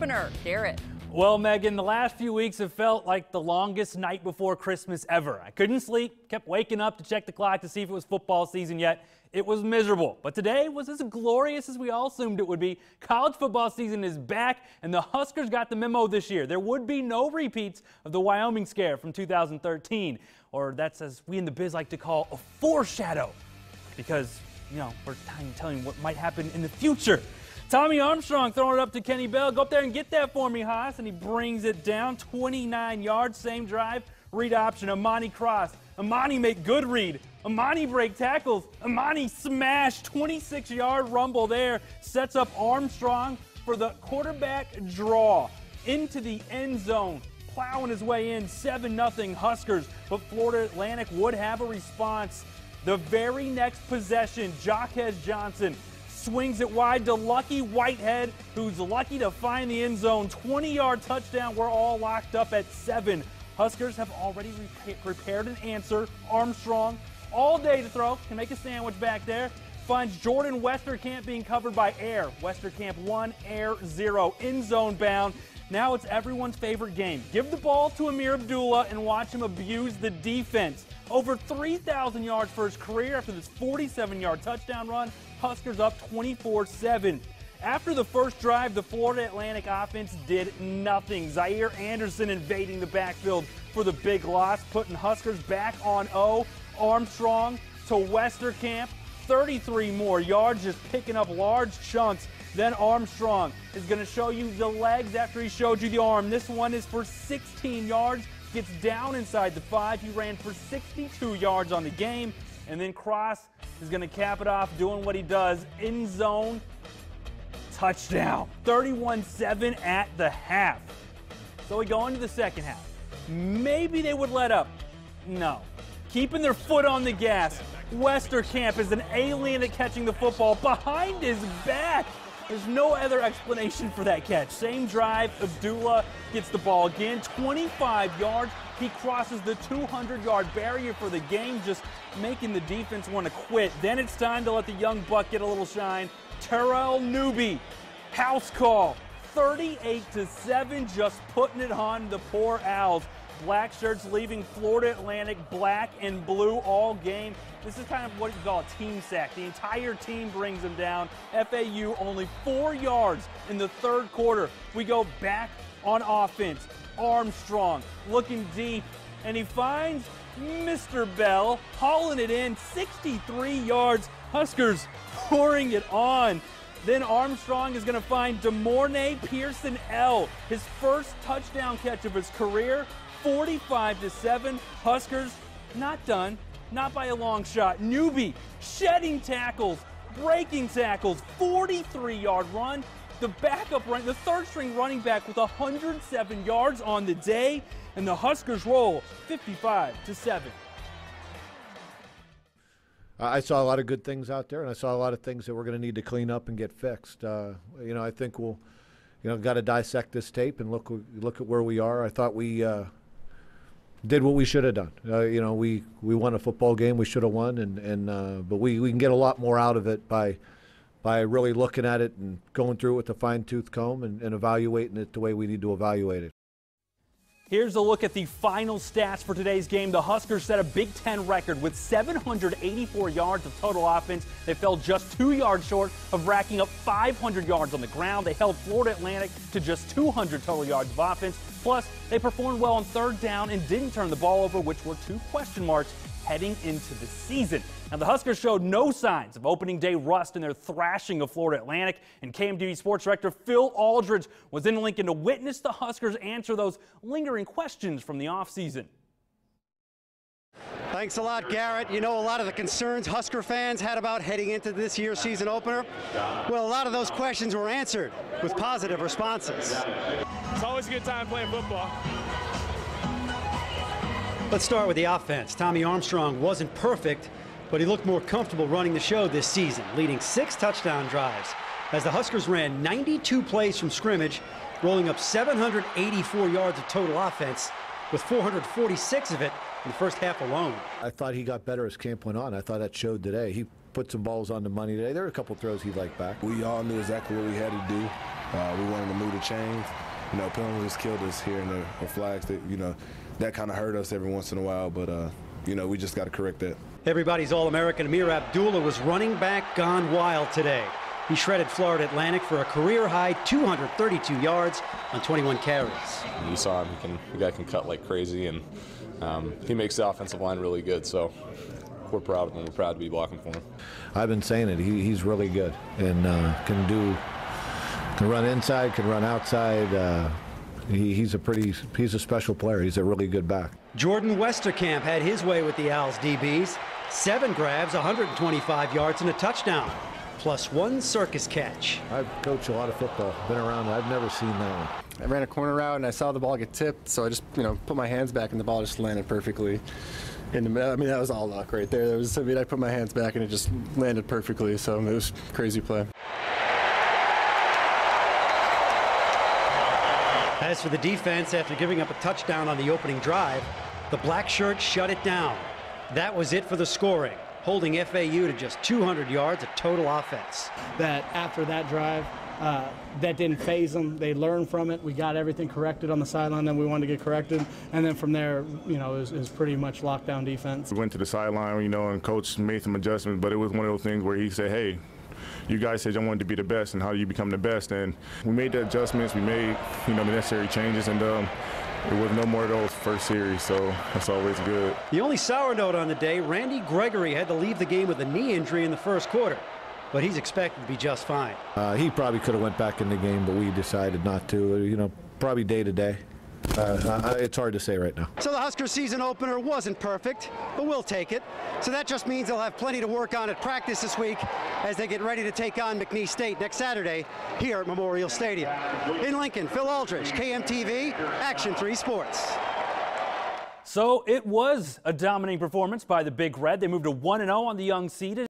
opener. Garrett. Well, Megan, the last few weeks have felt like the longest night before Christmas ever. I couldn't sleep, kept waking up to check the clock to see if it was football season yet. It was miserable. But today was as glorious as we all assumed it would be. College football season is back, and the Huskers got the memo this year. There would be no repeats of the Wyoming scare from 2013, or that's, as we in the biz like to call, a foreshadow. Because, you know, we're telling you what might happen in the future. Tommy Armstrong throwing it up to Kenny Bell. Go up there and get that for me, Haas. And he brings it down 29 yards. Same drive. Read option. Amani cross. Amani make good read. Amani break tackles. Amani smash. 26-yard rumble there. Sets up Armstrong for the quarterback draw into the end zone. Plowing his way in. 7-0 Huskers. But Florida Atlantic would have a response. The very next possession, Jaquez Johnson swings it wide to Lucky Whitehead, who's lucky to find the end zone. 20-yard touchdown. We're all locked up at 7. Huskers have already prepared an answer. Armstrong, all day to throw. Can make a sandwich back there. Finds Jordan Westerkamp being covered by Air. Westerkamp 1, Air 0. End zone bound. Now it's everyone's favorite game. Give the ball to Amir Abdullah and watch him abuse the defense. Over 3,000 yards for his career after this 47-yard touchdown run. Huskers up 24-7. After the first drive, the Florida Atlantic offense did nothing. Zaire Anderson invading the backfield for the big loss, putting Huskers back on 0. Armstrong to Westerkamp, 33 more yards, just picking up large chunks. Then Armstrong is going to show you the legs after he showed you the arm. This one is for 16 yards. Gets down inside the 5. He ran for 62 yards on the game. And then Cross is going to cap it off doing what he does. End zone touchdown. 31-7 at the half. So we go into the second half. Maybe they would let up. No. Keeping their foot on the gas. Westerkamp is an alien at catching the football behind his back. There's no other explanation for that catch. Same drive, Abdullah gets the ball again, 25 yards. He crosses the 200-yard barrier for the game, just making the defense want to quit. Then it's time to let the young buck get a little shine. Terrell Newby, house call, 38-7, just putting it on the poor Owls. Black shirts leaving Florida Atlantic black and blue all game. This is kind of what you call a team sack. The entire team brings them down. FAU only 4 yards in the third quarter. We go back on offense. Armstrong looking deep, and he finds Mr. Bell hauling it in, 63 yards. Huskers pouring it on. Then Armstrong is going to find DeMornay Pearson L, his first touchdown catch of his career. 45-7. Huskers not done, not by a long shot. Newby shedding tackles, breaking tackles, 43-yard run. The backup run, the third-string running back with 107 yards on the day, and the Huskers roll 55-7. I saw a lot of good things out there, and I saw a lot of things that we're going to need to clean up and get fixed. I think we'll, got to dissect this tape and look at where we are. I thought we did what we should have done. We won a football game we should have won, but we can get a lot more out of it by really looking at it and going through it with a fine-tooth comb and evaluating it the way we need to evaluate it. Here's a look at the final stats for today's game. The Huskers set a Big Ten record with 784 yards of total offense. They fell just 2 yards short of racking up 500 yards on the ground. They held Florida Atlantic to just 200 total yards of offense. Plus, they performed well on third down and didn't turn the ball over, which were 2 question marks heading into the season. Now, the Huskers showed no signs of opening day rust in their thrashing of Florida Atlantic, and KMTV Sports Director Phil Aldridge was in Lincoln to witness the Huskers answer those lingering questions from the offseason. Thanks a lot, Garrett. A lot of the concerns Husker fans had about heading into this year's season opener, well, a lot of those questions were answered with positive responses. It's always a good time playing football. Let's start with the offense. Tommy Armstrong wasn't perfect, but he looked more comfortable running the show this season, leading 6 touchdown drives as the Huskers ran 92 plays from scrimmage, rolling up 784 yards of total offense, with 446 of it in the first half alone. I thought he got better as camp went on. I thought that showed today. He put some balls on the money today. There were a couple throws he liked back. We all knew exactly what we had to do. We wanted to move the chains. You know, penalties killed us here in the flags. That, you know, that kind of hurt us every once in a while, but you know, we just got to correct that. Everybody's All-American Amir Abdullah was running back gone wild today. He shredded Florida Atlantic for a career-high 232 yards on 21 carries. You saw him, the guy can cut like crazy, and he makes the offensive line really good, so we're proud of him. We're proud to be blocking for him. I've been saying it. He's really good and can run inside, can run outside. He's a special player. He's a really good back. Jordan Westerkamp had his way with the Owls DBs. 7 grabs, 125 yards, and a touchdown, plus 1 circus catch. I've coached a lot of football, been around. I've never seen that one. I ran a corner route and I saw the ball get tipped, so I just, put my hands back and the ball just landed perfectly in the middle. I mean, that was all luck right there. I put my hands back and it just landed perfectly, so it was a crazy play. As for the defense, after giving up a touchdown on the opening drive, the black shirts shut it down. That was it for the scoring, holding FAU to just 200 yards of total offense. That after that drive, that didn't faze them. They learned from it. We got everything corrected on the sideline that we wanted to get corrected. And then from there, it was pretty much lockdown defense. We went to the sideline, and Coach made some adjustments, but it was one of those things where he said, hey, you guys said you wanted to be the best, and how do you become the best? And we made the adjustments. We made, the necessary changes, and it was no more of those first series, so that's always good. The only sour note on the day, Randy Gregory had to leave the game with a knee injury in the first quarter, but he's expected to be just fine. He probably could have went back in the game, but we decided not to. Probably day to day. It's hard to say right now. So the Huskers season opener wasn't perfect, but we'll take it. So that just means they'll have plenty to work on at practice this week as they get ready to take on McNeese State next Saturday here at Memorial Stadium. In Lincoln, Phil Aldridge, KMTV, Action 3 Sports. So it was a dominating performance by the Big Red. They moved to 1-0 on the young seed.